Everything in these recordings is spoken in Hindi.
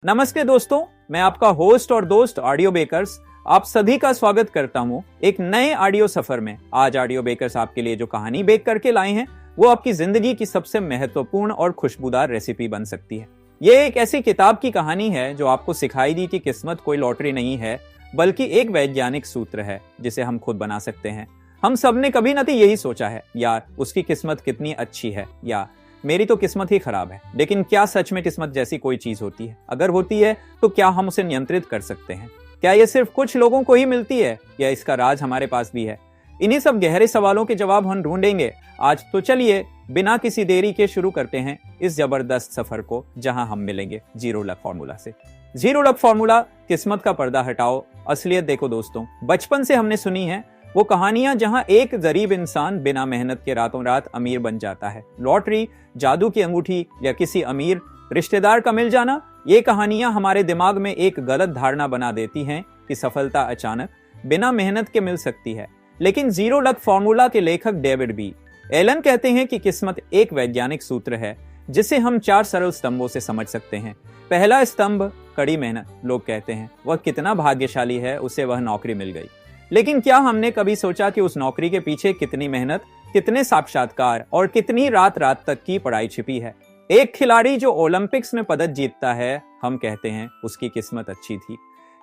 नमस्ते दोस्तों, मैं आपका होस्ट और दोस्त ऑडियो बेकर्स आप सभी का स्वागत करता हूं एक नए ऑडियो सफर में। आज ऑडियो बेकर्स आपके लिए जो कहानी बेक करके लाए हैं वो आपकी जिंदगी की सबसे महत्वपूर्ण और खुशबूदार रेसिपी बन सकती है। ये एक ऐसी किताब की कहानी है जो आपको सिखाई दी कि किस्मत कोई लॉटरी नहीं है बल्कि एक वैज्ञानिक सूत्र है जिसे हम खुद बना सकते हैं। हम सब ने कभी न यही सोचा है, यार उसकी किस्मत कितनी अच्छी है या मेरी तो किस्मत ही खराब है। लेकिन क्या सच में किस्मत जैसी कोई चीज होती है? अगर होती है तो क्या हम उसे नियंत्रित कर सकते हैं? क्या ये सिर्फ कुछ लोगों को ही मिलती है या इसका राज हमारे पास भी है? इन्हीं सब गहरे सवालों के जवाब हम ढूंढेंगे आज। तो चलिए बिना किसी देरी के शुरू करते हैं इस जबरदस्त सफर को, जहां हम मिलेंगे जीरो लक फॉर्मूला से। जीरो लक फॉर्मूला, किस्मत का पर्दा हटाओ, असलियत देखो। दोस्तों, बचपन से हमने सुनी है वो कहानियां जहां एक गरीब इंसान बिना मेहनत के रातों रात अमीर बन जाता है। लॉटरी, जादू की अंगूठी या किसी अमीर रिश्तेदार का मिल जाना, ये कहानियां हमारे दिमाग में एक गलत धारणा बना देती हैं कि सफलता अचानक बिना मेहनत के मिल सकती है। लेकिन जीरो लक फॉर्मूला के लेखक डेविड बी एलन कहते हैं कि किस्मत एक वैज्ञानिक सूत्र है जिसे हम 4 सरल स्तंभों से समझ सकते हैं। पहला स्तंभ, कड़ी मेहनत। लोग कहते हैं वह कितना भाग्यशाली है, उसे वह नौकरी मिल गई। लेकिन क्या हमने कभी सोचा कि उस नौकरी के पीछे कितनी मेहनत, कितने साक्षात्कार और कितनी रात रात तक की पढ़ाई छिपी है? एक खिलाड़ी जो ओलंपिक्स में पदक जीतता है, हम कहते हैं उसकी किस्मत अच्छी थी,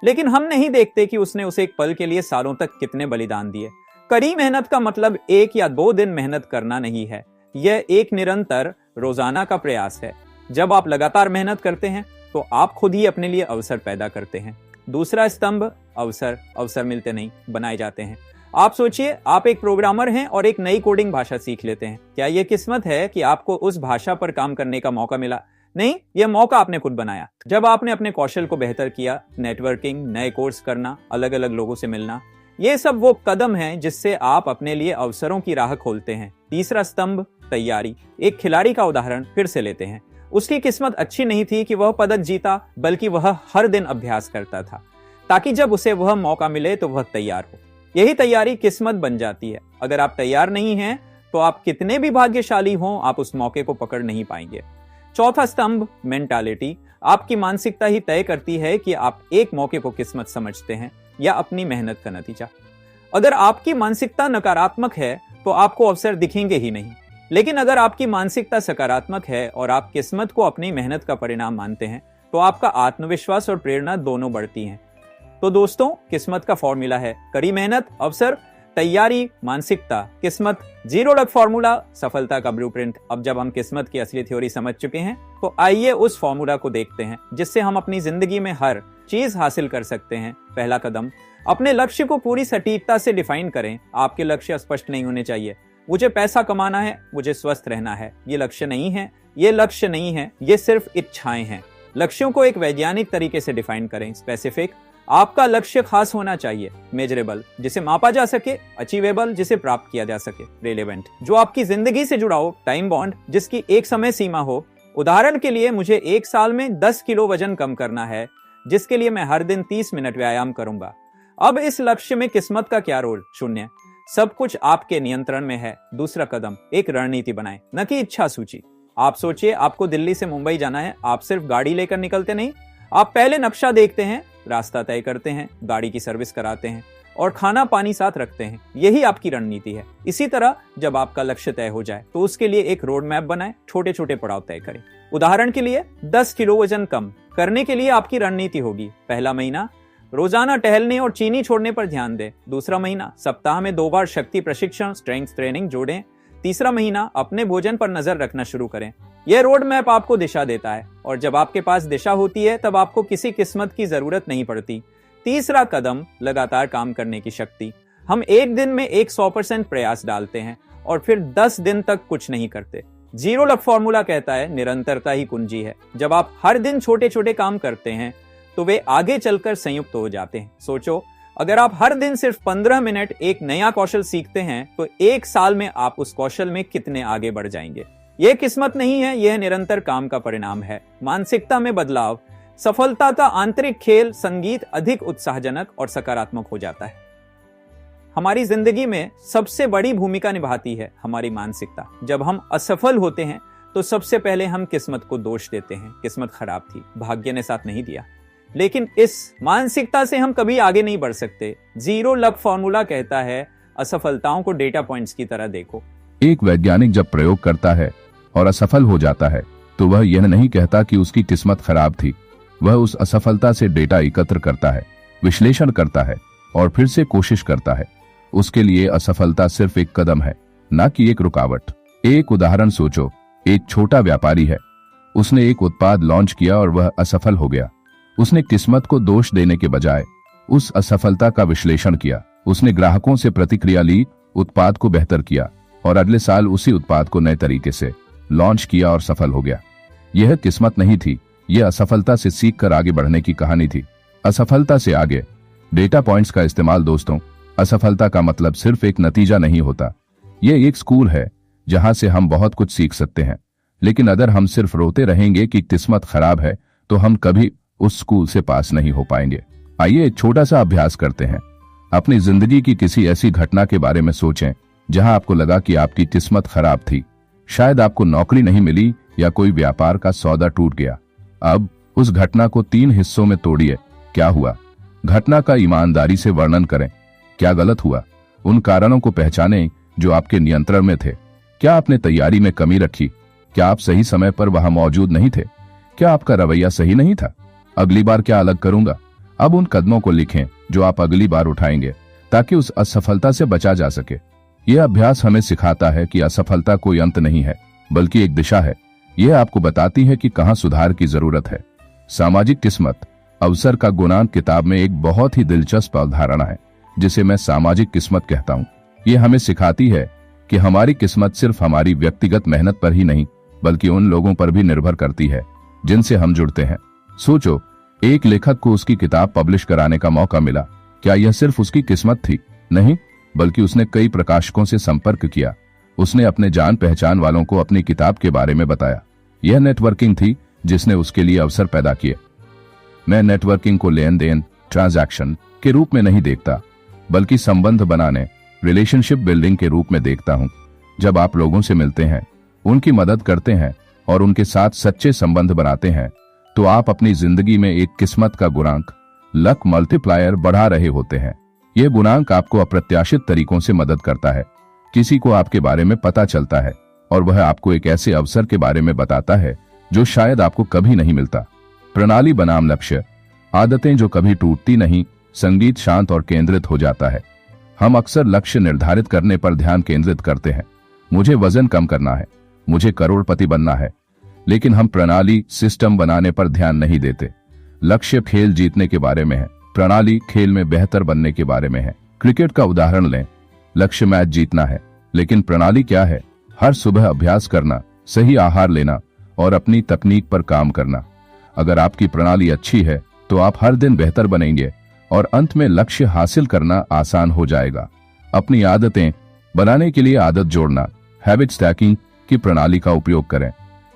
लेकिन हम नहीं देखते कि उसने उसे एक पल के लिए सालों तक कितने बलिदान दिए। कड़ी मेहनत का मतलब 1 या 2 दिन मेहनत करना नहीं है, यह एक निरंतर रोजाना का प्रयास है। जब आप लगातार मेहनत करते हैं तो आप खुद ही अपने लिए अवसर पैदा करते हैं। दूसरा स्तंभ, अवसर मिलते नहीं, बनाए जाते हैं। आप सोचिए, आप एक प्रोग्रामर हैं और एक नई कोडिंग भाषा सीख लेते हैं। क्या यह किस्मत है कि आपको उस भाषा पर काम करने का मौका मिला? नहीं, यह मौका आपने खुद बनाया। जब आपने अपने कौशल को बेहतर किया, नेटवर्किंग, नए कोर्स करना, अलग अलग लोगों से मिलना, ये सब वो कदम हैं जिससे आप अपने लिए अवसरों की राह खोलते हैं। तीसरा स्तंभ, तैयारी। एक खिलाड़ी का उदाहरण फिर से लेते हैं। उसकी किस्मत अच्छी नहीं थी कि वह पदक जीता, बल्कि वह हर दिन अभ्यास करता था ताकि जब उसे वह मौका मिले तो वह तैयार हो। यही तैयारी किस्मत बन जाती है। अगर आप तैयार नहीं हैं तो आप कितने भी भाग्यशाली हों, आप उस मौके को पकड़ नहीं पाएंगे। चौथा स्तंभ, मेंटालिटी। आपकी मानसिकता ही तय करती है कि आप एक मौके को किस्मत समझते हैं या अपनी मेहनत का नतीजा। अगर आपकी मानसिकता नकारात्मक है तो आपको अवसर दिखेंगे ही नहीं। लेकिन अगर आपकी मानसिकता सकारात्मक है और आप किस्मत को अपनी मेहनत का परिणाम मानते हैं तो आपका आत्मविश्वास और प्रेरणा दोनों बढ़ती हैं। तो दोस्तों, किस्मत का फॉर्मूला है कड़ी मेहनत, अवसर, तैयारी, मानसिकता। किस्मत, जीरो लक फॉर्मूला, सफलता का ब्लूप्रिंट। अब जब हम किस्मत की असली थ्योरी समझ चुके हैं तो आइए उस फॉर्मूला को देखते हैं जिससे हम अपनी जिंदगी में हर चीज हासिल कर सकते हैं। पहला कदम, अपने लक्ष्य को पूरी सटीकता से डिफाइन करें। आपके लक्ष्य स्पष्ट नहीं होने चाहिए। मुझे पैसा कमाना है, मुझे स्वस्थ रहना है, ये लक्ष्य नहीं है। ये लक्ष्य नहीं है, ये सिर्फ इच्छाएं हैं। लक्ष्यों को एक वैज्ञानिक तरीके से डिफाइन करें। स्पेसिफिक, आपका लक्ष्य खास होना चाहिए। मेजरेबल, जिसे मापा जा सके। अचीवेबल, जिसे प्राप्त किया जा सके। रिलेवेंट, जो आपकी जिंदगी से जुड़ा हो। टाइम बॉन्ड, जिसकी एक समय सीमा हो। उदाहरण के लिए, मुझे 1 साल में 10 किलो वजन कम करना है, जिसके लिए मैं हर दिन 30 मिनट व्यायाम करूंगा। अब इस लक्ष्य में किस्मत का क्या रोल? शून्य। सब कुछ आपके नियंत्रण में है। दूसरा कदम, एक रणनीति बनाएं, न कि इच्छा सूची। आप सोचिए, आपको दिल्ली से मुंबई जाना है। आप सिर्फ गाड़ी लेकर निकलते नहीं, आप पहले नक्शा देखते हैं, रास्ता तय करते हैं, गाड़ी की सर्विस कराते हैं और खाना पानी साथ रखते हैं। यही आपकी रणनीति है। इसी तरह जब आपका लक्ष्य तय हो जाए तो उसके लिए एक रोड मैप बनाएं, छोटे छोटे पड़ाव तय करें। उदाहरण के लिए, 10 किलो वजन कम करने के लिए आपकी रणनीति होगी: पहला महीना रोजाना टहलने और चीनी छोड़ने पर ध्यान दें। दूसरा महीना, सप्ताह में 2 बार शक्ति प्रशिक्षण, स्ट्रेंथ ट्रेनिंग जोड़ें। तीसरा महीना, अपने भोजन पर नजर रखना शुरू करें। यह रोड मैप आपको दिशा देता है और जब आपके पास दिशा होती है तब आपको किसी किस्मत की जरूरत नहीं पड़ती। तीसरा कदम, लगातार काम करने की शक्ति। हम एक दिन में 100% प्रयास डालते हैं और फिर 10 दिन तक कुछ नहीं करते। जीरो लक फॉर्मूला कहता है निरंतरता ही कुंजी है। जब आप हर दिन छोटे छोटे काम करते हैं तो वे आगे चलकर संयुक्त हो जाते हैं। सोचो, अगर आप हर दिन सिर्फ 15 मिनट एक नया कौशल सीखते हैं तो 1 साल में आप उस कौशल में कितने आगे बढ़ जाएंगे। यह किस्मत नहीं है, यह निरंतर काम का परिणाम है। मानसिकता में बदलाव, सफलता का आंतरिक खेल, संगीत अधिक उत्साहजनक और सकारात्मक हो जाता है। हमारी जिंदगी में सबसे बड़ी भूमिका निभाती है हमारी मानसिकता। जब हम असफल होते हैं तो सबसे पहले हम किस्मत को दोष देते हैं, किस्मत खराब थी, भाग्य ने साथ नहीं दिया। लेकिन इस मानसिकता से हम कभी आगे नहीं बढ़ सकते। जीरो लक फॉर्मूला कहता है असफलताओं को डेटा पॉइंट्स की तरह देखो। एक वैज्ञानिक जब प्रयोग करता है और असफल हो जाता है तो वह यह नहीं कहता कि उसकी किस्मत खराब थी। वह उस असफलता से डेटा एकत्र करता है, विश्लेषण करता है और फिर से कोशिश करता है। उसके लिए असफलता सिर्फ एक कदम है, ना कि एक रुकावट। एक उदाहरण सोचो, एक छोटा व्यापारी है, उसने एक उत्पाद लॉन्च किया और वह असफल हो गया। उसने किस्मत को दोष देने के बजाय उस असफलता का विश्लेषण किया। उसने ग्राहकों से प्रतिक्रिया ली, उत्पाद को बेहतर किया और अगले साल उसी उत्पाद को नए तरीके से लॉन्च किया और सफल हो गया। यह किस्मत नहीं थी, यह असफलता से सीखकर आगे बढ़ने की कहानी थी। असफलता से आगे डेटा पॉइंट्स का इस्तेमाल। दोस्तों, असफलता का मतलब सिर्फ एक नतीजा नहीं होता, यह एक स्कूल है जहां से हम बहुत कुछ सीख सकते हैं। लेकिन अगर हम सिर्फ रोते रहेंगे कि किस्मत खराब है तो हम कभी उस स्कूल से पास नहीं हो पाएंगे। आइए एक छोटा सा अभ्यास करते हैं। अपनी जिंदगी की किसी ऐसी घटना के बारे में सोचें जहां आपको लगा कि आपकी किस्मत खराब थी। शायद आपको नौकरी नहीं मिली या कोई व्यापार का सौदा टूट गया। अब उस घटना को 3 हिस्सों में तोड़िए। क्या हुआ? घटना का ईमानदारी से वर्णन करें। क्या गलत हुआ? उन कारणों को पहचानें जो आपके नियंत्रण में थे। क्या आपने तैयारी में कमी रखी? क्या आप सही समय पर वहां मौजूद नहीं थे? क्या आपका रवैया सही नहीं था? अगली बार क्या अलग करूंगा? अब उन कदमों को लिखें जो आप अगली बार उठाएंगे ताकि उस असफलता से बचा जा सके। यह अभ्यास हमें सिखाता है कि असफलता कोई अंत नहीं है, बल्कि एक दिशा है। यह आपको बताती है कि कहां सुधार की जरूरत है। सामाजिक किस्मत अवसर का गुणांक किताब में एक बहुत ही दिलचस्प अवधारणा है जिसे मैं सामाजिक किस्मत कहता हूं। यह हमें सिखाती है कि हमारी किस्मत सिर्फ हमारी व्यक्तिगत मेहनत पर ही नहीं बल्कि उन लोगों पर भी निर्भर करती है जिनसे हम जुड़ते हैं। सोचो, एक लेखक को उसकी किताब पब्लिश कराने का मौका मिला। क्या यह सिर्फ उसकी किस्मत थी? नहीं, बल्कि उसने कई प्रकाशकों से संपर्क किया। उसने अपने जान पहचान वालों को अपनी किताब के बारे में बताया। यह नेटवर्किंग थी जिसने उसके लिए अवसर पैदा किए। मैं नेटवर्किंग को लेन देन, ट्रांजैक्शन के रूप में नहीं देखता, बल्कि संबंध बनाने, रिलेशनशिप बिल्डिंग के रूप में देखता हूं। जब आप लोगों से मिलते हैं, उनकी मदद करते हैं और उनके साथ सच्चे संबंध बनाते हैं तो आप अपनी जिंदगी में एक किस्मत का गुणांक, लक मल्टीप्लायर बढ़ा रहे होते हैं। यह गुणांक आपको अप्रत्याशित तरीकों से मदद करता है। किसी को आपके बारे में पता चलता है और वह आपको एक ऐसे अवसर के बारे में बताता है जो शायद आपको कभी नहीं मिलता। प्रणाली बनाम लक्ष्य, आदतें जो कभी टूटती नहीं। संगीत शांत और केंद्रित हो जाता है। हम अक्सर लक्ष्य निर्धारित करने पर ध्यान केंद्रित करते हैं। मुझे वजन कम करना है, मुझे करोड़पति बनना है, लेकिन हम प्रणाली, सिस्टम बनाने पर ध्यान नहीं देते। लक्ष्य खेल जीतने के बारे में है, प्रणाली खेल में बेहतर बनने के बारे में है। क्रिकेट का उदाहरण लें, लक्ष्य मैच जीतना है, लेकिन प्रणाली क्या है? हर सुबह अभ्यास करना, सही आहार लेना और अपनी तकनीक पर काम करना। अगर आपकी प्रणाली अच्छी है तो आप हर दिन बेहतर बनेंगे और अंत में लक्ष्य हासिल करना आसान हो जाएगा। अपनी आदतें बनाने के लिए आदत जोड़ना, हैबिट स्टैकिंग की प्रणाली का उपयोग करें।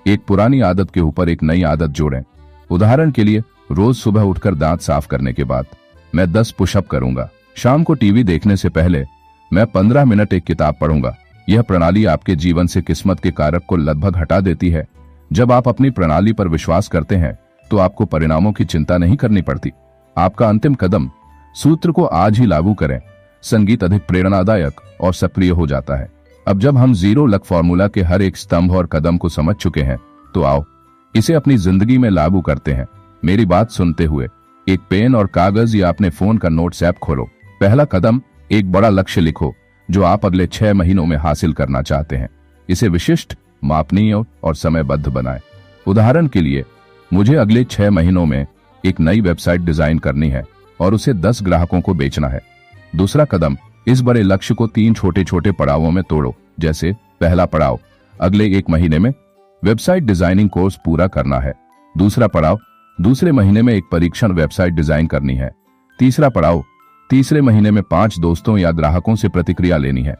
एक पुरानी आदत के ऊपर एक नई आदत जोड़ें। उदाहरण के लिए, रोज सुबह उठकर दांत साफ करने के बाद मैं 10 पुशअप करूंगा। शाम को टीवी देखने से पहले मैं 15 मिनट एक किताब पढ़ूंगा। यह प्रणाली आपके जीवन से किस्मत के कारक को लगभग हटा देती है। जब आप अपनी प्रणाली पर विश्वास करते हैं तो आपको परिणामों की चिंता नहीं करनी पड़ती। आपका अंतिम कदम, सूत्र को आज ही लागू करें। संगीत अधिक प्रेरणादायक और सक्रिय हो जाता है। अब जब हम जीरो लक फॉर्मूला के हर एक स्तंभ और कदम को समझ चुके हैं तो आओ इसे अपनी जिंदगी में लागू करते हैं। मेरी बात सुनते हुए एक पेन और कागज या अपने फोन का नोट्स ऐप खोलो। पहला कदम, एक बड़ा लक्ष्य लिखो जो आप अगले 6 महीनों में हासिल करना चाहते हैं। इसे विशिष्ट, मापनीय और समयबद्ध बनाएं। उदाहरण के लिए, मुझे अगले 6 महीनों में एक नई वेबसाइट डिजाइन करनी है और उसे 10 ग्राहकों को बेचना है। दूसरा कदम, इस बड़े लक्ष्य को 3 छोटे छोटे पड़ावों में तोड़ो। जैसे पहला पड़ाव, अगले 1 महीने में वेबसाइट डिजाइनिंग कोर्स पूरा करना है। दूसरा पड़ाव, दूसरे महीने में एक परीक्षण वेबसाइट डिजाइन करनी है। तीसरा पड़ाव, तीसरे महीने में 5 दोस्तों या ग्राहकों से प्रतिक्रिया लेनी है।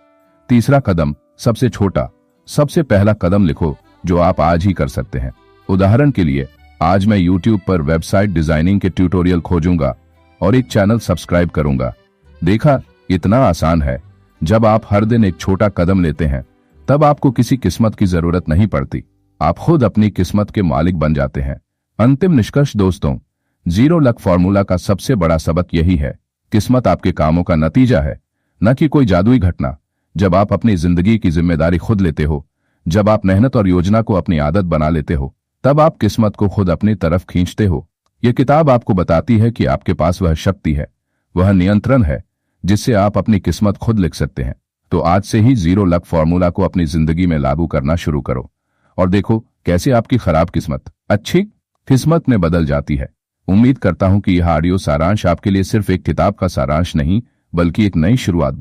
तीसरा कदम, सबसे छोटा, सबसे पहला कदम लिखो जो आप आज ही कर सकते हैं। उदाहरण के लिए, आज मैं YouTube पर वेबसाइट डिजाइनिंग के ट्यूटोरियल खोजूंगा और एक चैनल सब्सक्राइब करूंगा। देखा, इतना आसान है। जब आप हर दिन एक छोटा कदम लेते हैं तब आपको किसी किस्मत की जरूरत नहीं पड़ती। आप खुद अपनी किस्मत के मालिक बन जाते हैं। अंतिम निष्कर्ष दोस्तों, 0 लक फॉर्मूला का सबसे बड़ा सबक यही है, किस्मत आपके कामों का नतीजा है, न कि कोई जादुई घटना। जब आप अपनी जिंदगी की जिम्मेदारी खुद लेते हो, जब आप मेहनत और योजना को अपनी आदत बना लेते हो, तब आप किस्मत को खुद अपनी तरफ खींचते हो। यह किताब आपको बताती है कि आपके पास वह शक्ति है, वह नियंत्रण है, जिससे आप अपनी किस्मत खुद लिख सकते हैं। तो आज से ही 0 लक फॉर्मूला को अपनी जिंदगी में लागू करना शुरू करो और देखो कैसे आपकी खराब किस्मत अच्छी किस्मत में बदल जाती है। उम्मीद करता हूं कि यह ऑडियो सारांश आपके लिए सिर्फ एक किताब का सारांश नहीं, बल्कि एक नई शुरुआत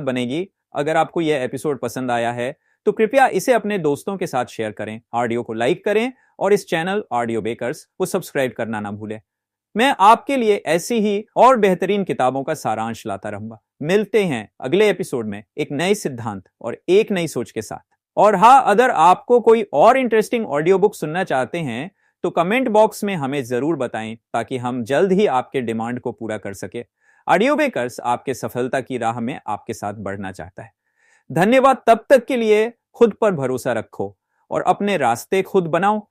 बनेगी। अगर आपको यह एपिसोड पसंद आया है तो कृपया इसे अपने दोस्तों के साथ शेयर करें, ऑडियो को लाइक करें और इस चैनल ऑडियो बेकर्स को सब्सक्राइब करना ना भूलें। मैं आपके लिए ऐसी ही और बेहतरीन किताबों का सारांश लाता रहूंगा। मिलते हैं अगले एपिसोड में एक नए सिद्धांत और एक नई सोच के साथ। और हाँ, अगर आपको कोई और इंटरेस्टिंग ऑडियो बुक सुनना चाहते हैं तो कमेंट बॉक्स में हमें जरूर बताएं, ताकि हम जल्द ही आपके डिमांड को पूरा कर सके। ऑडियो बेकर्स आपके सफलता की राह में आपके साथ बढ़ना चाहता है। धन्यवाद। तब तक के लिए खुद पर भरोसा रखो और अपने रास्ते खुद बनाओ।